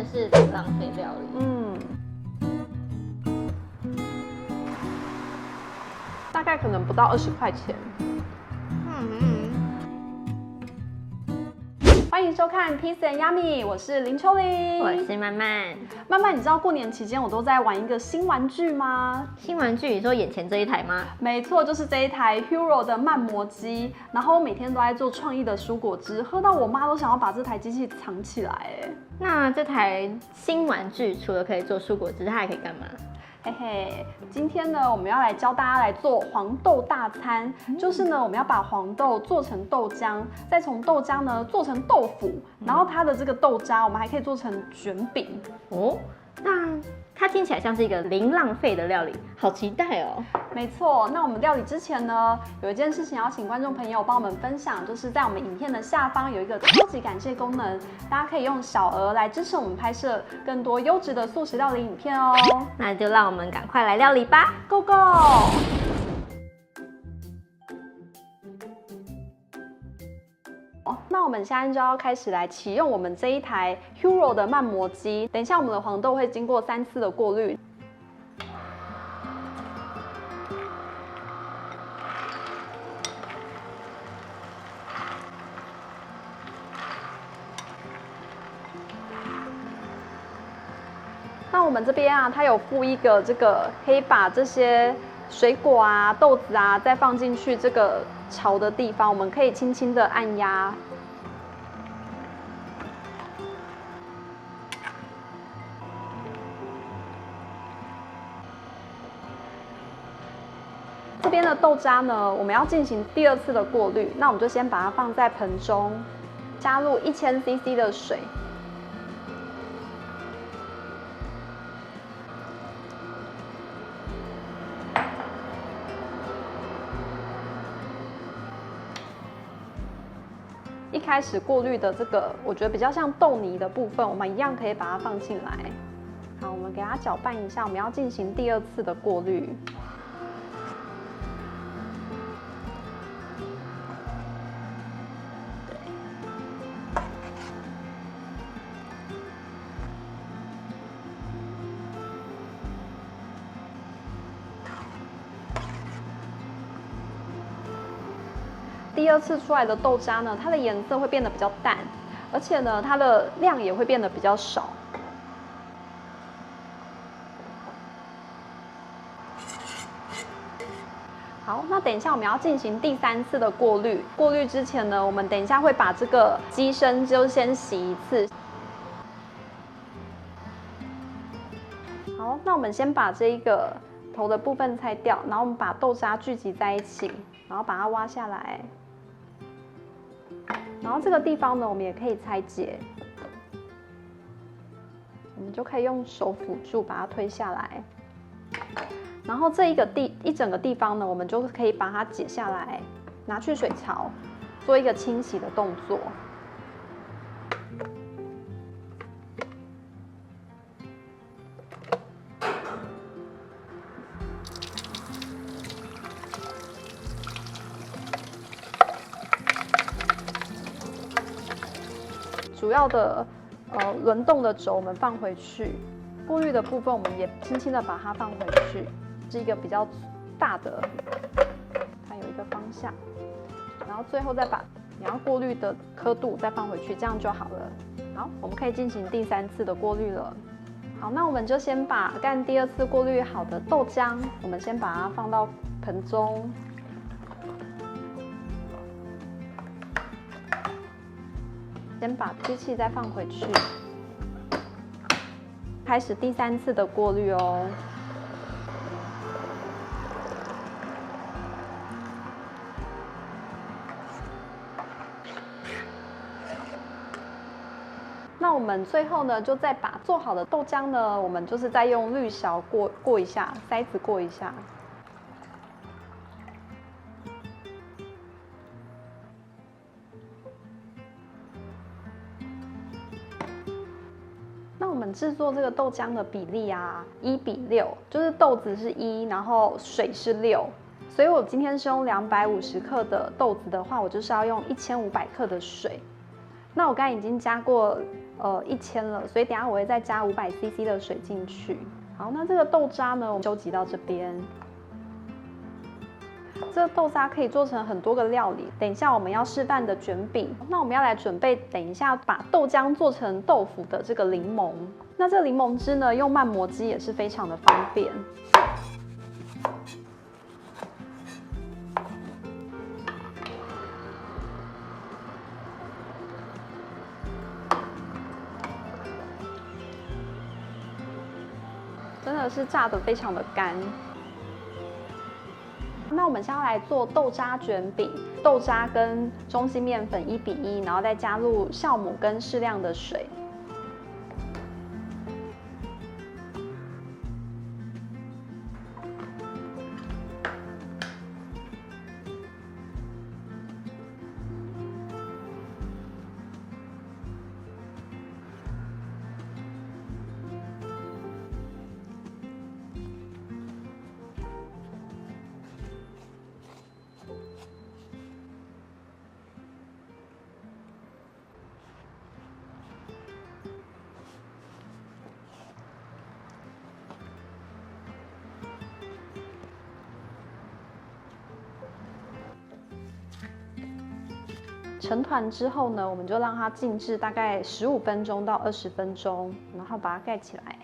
的是零浪费料理。大概可能不到20块钱。欢迎收看 Peace and Yummy， 我是林秋玲，我是曼曼。曼曼，你知道过年期间我都在玩一个新玩具吗？新玩具，你说眼前这一台吗？没错，就是这一台 Hero 的慢磨机。然后我每天都在做创意的蔬果汁，喝到我妈都想要把这台机器藏起来。那这台新玩具除了可以做蔬果汁，它还可以干嘛？嘿嘿，今天呢，我们要来教大家来做黄豆大餐，就是呢，我们要把黄豆做成豆浆，再从豆浆呢做成豆腐，然后它的这个豆渣，我们还可以做成卷饼。哦，那它听起来像是一个零浪费的料理，好期待哦！没错，那我们料理之前呢，有一件事情要请观众朋友帮我们分享，就是在我们影片的下方有一个超级感谢功能，大家可以用小额来支持我们拍摄更多优质的素食料理影片哦。那就让我们赶快来料理吧 ，Go Go！那我们现在就要开始来启用我们这一台 Hero 的慢磨机。等一下，我们的黄豆会经过3次的过滤。那我们这边啊，它有附一个这个可以把这些水果啊、豆子啊再放进去这个槽的地方，我们可以轻轻的按压。这边的豆渣呢，我们要进行第2次的过滤，那我们就先把它放在盆中，加入1000 CC 的水。一开始过滤的这个，我觉得比较像豆泥的部分，我们一样可以把它放进来。好，我们给它搅拌一下，我们要进行第2次的过滤。第2次出来的豆渣呢，它的颜色会变得比较淡，而且呢，它的量也会变得比较少。好，那等一下我们要进行第3次的过滤。过滤之前呢，我们等一下会把这个机身就先洗1次。好，那我们先把这一个头的部分拆掉，然后我们把豆渣聚集在一起，然后把它挖下来。然后这个地方呢，我们也可以拆解，我们就可以用手辅助把它推下来。然后这一整个地方呢，我们就可以把它解下来，拿去水槽做一个清洗的动作。主要的轮动的轴我们放回去，过滤的部分我们也轻轻的把它放回去，是一个比较大的，它有一个方向，然后最后再把你要过滤的刻度再放回去，这样就好了。好，我们可以进行第3次的过滤了。好，那我们就先把干第2次过滤好的豆浆，我们先把它放到盆中。先把机器再放回去，开始第3次的过滤哦。那我们最后呢，就再把做好的豆浆呢，我们就是再用滤勺过一下，筛子过一下。那我们制作这个豆浆的比例啊，1:6，就是豆子是1，然后水是6。所以我今天是用250克的豆子的话，我就是要用1500克的水。那我刚才已经加过1000了，所以等一下我会再加500cc 的水进去。好，那这个豆渣呢，我们收集到这边。这个豆渣可以做成很多个料理。等一下我们要示范的卷饼，那我们要来准备，等一下把豆浆做成豆腐的这个柠檬。那这个柠檬汁呢，用慢磨机也是非常的方便。真的是炸得非常的干。那我们现在来做豆渣卷饼，豆渣跟中筋面粉1:1，然后再加入酵母跟适量的水。成团之后呢，我们就让它静置大概15分钟到20分钟，然后把它盖起来。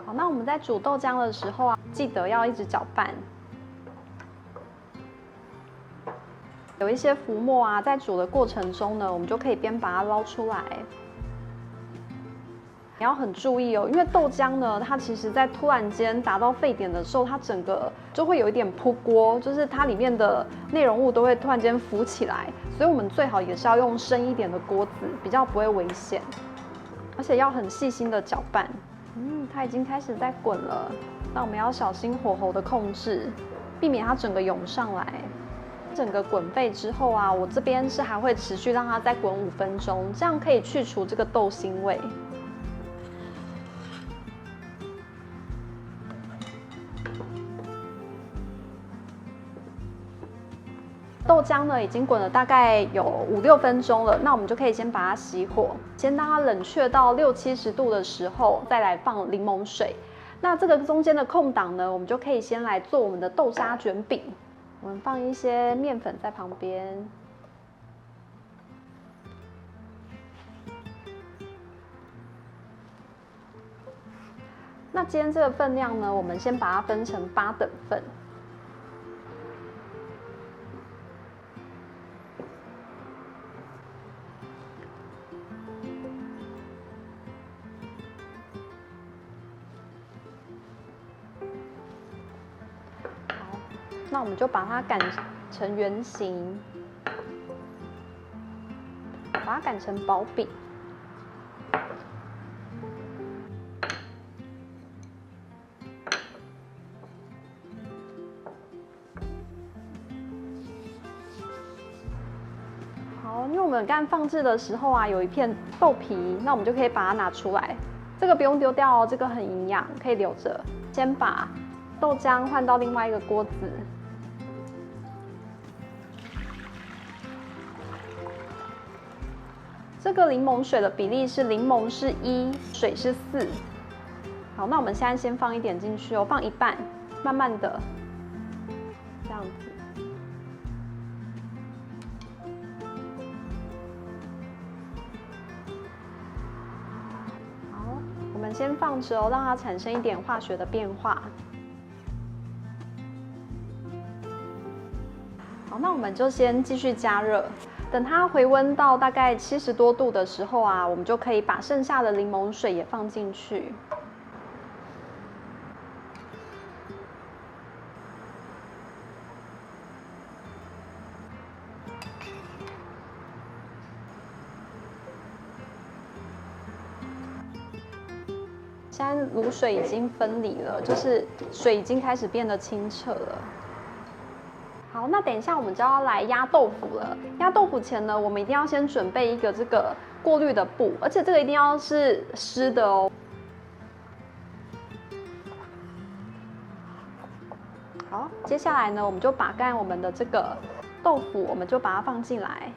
好，那我们在煮豆浆的时候啊，记得要一直搅拌。有一些浮沫啊，在煮的过程中呢，我们就可以边把它捞出来。你要很注意哦，因为豆浆呢，它其实在突然间达到沸点的时候，它整个就会有一点扑锅，就是它里面的内容物都会突然间浮起来，所以我们最好也是要用深一点的锅子，比较不会危险，而且要很细心的搅拌。它已经开始在滚了，那我们要小心火候的控制，避免它整个涌上来。整个滚沸之后啊，我这边是还会持续让它再滚5分钟，这样可以去除这个豆腥味。豆浆呢已经滚了大概有5、6分钟了，那我们就可以先把它熄火，先让它冷却到60、70度的时候，再来放柠檬水。那这个中间的空档呢，我们就可以先来做我们的豆渣卷饼。我们放一些面粉在旁边，那今天这个分量呢，我们先把它分成8等份。那我们就把它擀成圆形，把它擀成薄饼。好，因为我们刚放置的时候啊，有一片豆皮，那我们就可以把它拿出来。这个不用丢掉哦，这个很营养，可以留着。先把豆浆换到另外一个锅子。这个柠檬水的比例是柠檬是1，水是4。好，那我们现在先放一点进去哦，放1半，慢慢的这样子。好，我们先放着哦，让它产生一点化学的变化。好，那我们就先继续加热。等它回温到大概70多度的时候啊，我们就可以把剩下的柠檬水也放进去。现在卤水已经分离了，就是水已经开始变得清澈了。好，好，那等一下我们就要来压豆腐了。压豆腐前呢，我们一定要先准备一个这个过滤的布，而且这个一定要是湿的哦。好，接下来呢，我们就把刚才我们的这个豆腐，我们就把它放进来。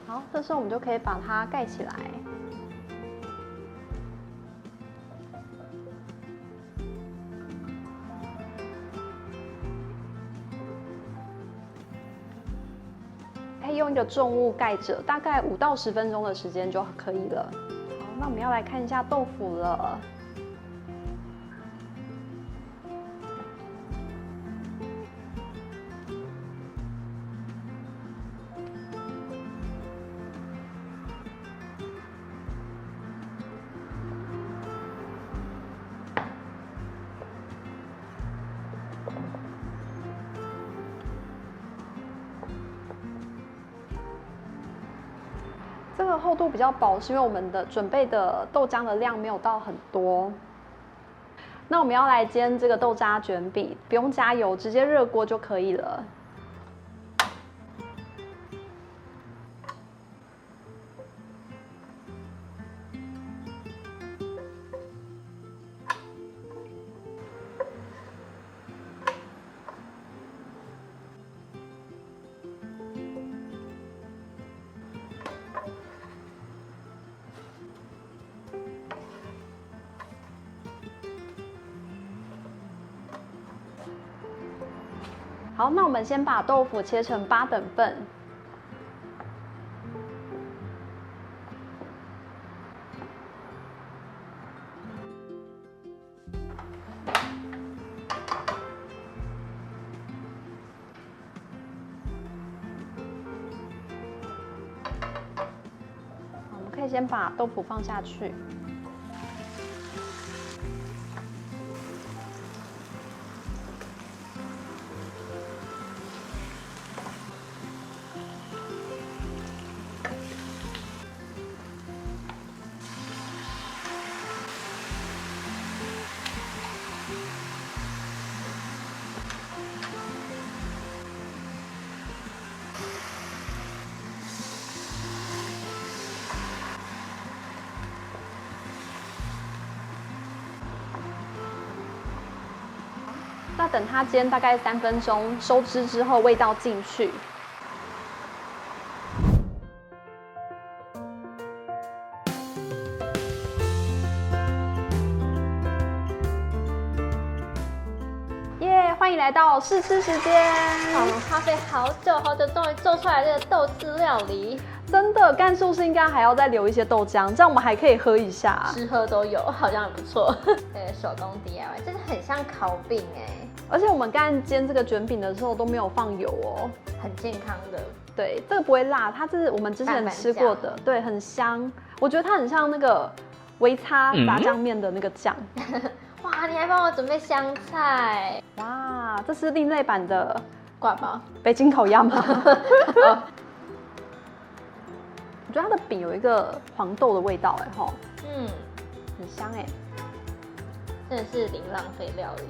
好，这时候我们就可以把它盖起来。可以用一个重物盖着，大概5到10分钟的时间就可以了。好，那我们要来看一下豆腐了。这个厚度比较薄，是因为我们的准备的豆浆的量没有到很多。那我们要来煎这个豆渣卷饼，不用加油，直接热锅就可以了。好，那我们先把豆腐切成8等份。我们可以先把豆腐放下去。那等它煎大概3分钟，收汁之后味道进去。耶，欢迎来到试吃时间。我们花费好久，终于做出来这个豆豉料理。真的，干是不是应该还要再留一些豆浆，这样我们还可以喝一下。吃喝都有，好像很不错。对，手工 DIY， 真的很像烤饼哎。而且我们刚才煎这个卷饼的时候都没有放油哦，很健康的。对，这个不会辣，它是我们之前吃过的，对，很香。我觉得它很像那个微擦炸酱面的那个酱。哇，你还帮我准备香菜。哇，这是另类版的挂包北京烤鸭吗？我觉得它的饼有一个黄豆的味道，哎吼，很香哎，真的是零浪费料理。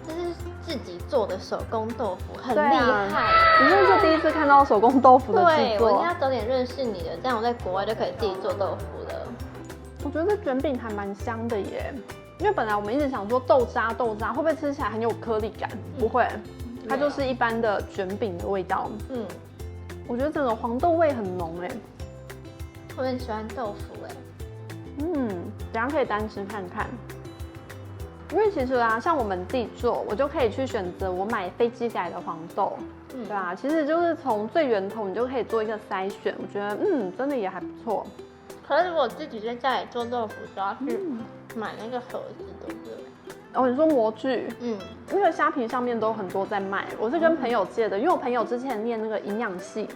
这是自己做的手工豆腐，很厉害。你是不是第一次看到手工豆腐的制作？对，我应该要早点认识你的，这样我在国外就可以自己做豆腐了。我觉得这卷饼还蛮香的耶，因为本来我们一直想说豆渣会不会吃起来很有颗粒感？不会，它就是一般的卷饼的味道。我觉得整个黄豆味很浓哎，我很喜欢豆腐哎。等下可以单吃看看。因为其实啊，像我们自己做，我就可以去选择我买飞机改的黄豆，对啊，其实就是从最源头你就可以做一个筛选，我觉得真的也还不错。可是如果自己在家里做豆腐，就要去买那个盒子，对不对？哦，你说模具，那个虾皮上面都很多在卖。我是跟朋友借的，因为我朋友之前念那个营养系，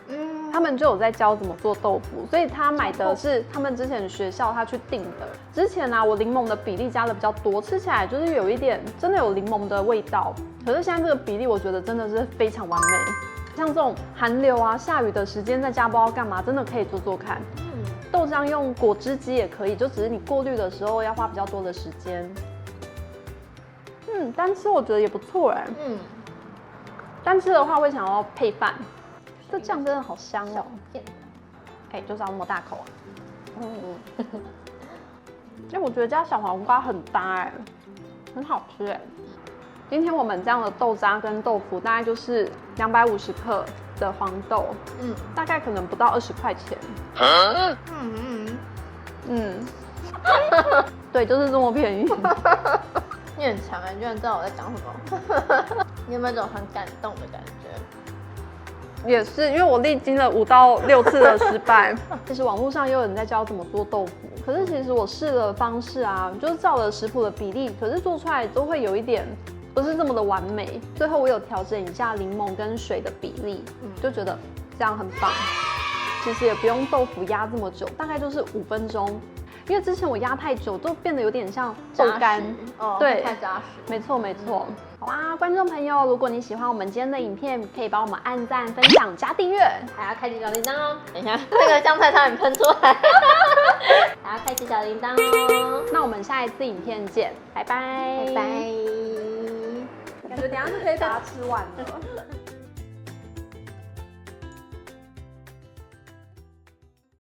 他们就有在教怎么做豆腐，所以他买的是他们之前学校他去订的。之前啊，我柠檬的比例加的比较多，吃起来就是有一点真的有柠檬的味道。可是现在这个比例，我觉得真的是非常完美。像这种寒流啊、下雨的时间，在家不知道干嘛，真的可以做做看。豆浆用果汁机也可以，就只是你过滤的时候要花比较多的时间。单吃我觉得也不错哎。单吃的话会想要配饭，这酱真的好香哦。哎，就是要那么大口啊。我觉得加小黄瓜很搭哎，很好吃哎。今天我们这样的豆渣跟豆腐，大概就是250克的黄豆，大概可能不到20块钱。对，就是这么便宜。你很强哎，你居然知道我在讲什么。你有没有一种很感动的感觉？也是，因为我历经了5到6次的失败。其实网络上也有人在教怎么做豆腐，可是其实我试了方式啊，就是照了食谱的比例，可是做出来都会有一点不是这么的完美。最后我有调整一下柠檬跟水的比例，就觉得这样很棒。其实也不用豆腐压这么久，大概就是5分钟。因为之前我压太久，都变得有点像豆干，对，太扎实。没错没错。好啊，观众朋友，如果你喜欢我们今天的影片，可以帮我们按赞、分享、加订阅，还要开启小铃铛哦。等一下，那个香菜差点喷出来。还要开启小铃铛哦。那我们下一次影片见，拜拜。拜拜。感觉等一下就可以把它吃完了。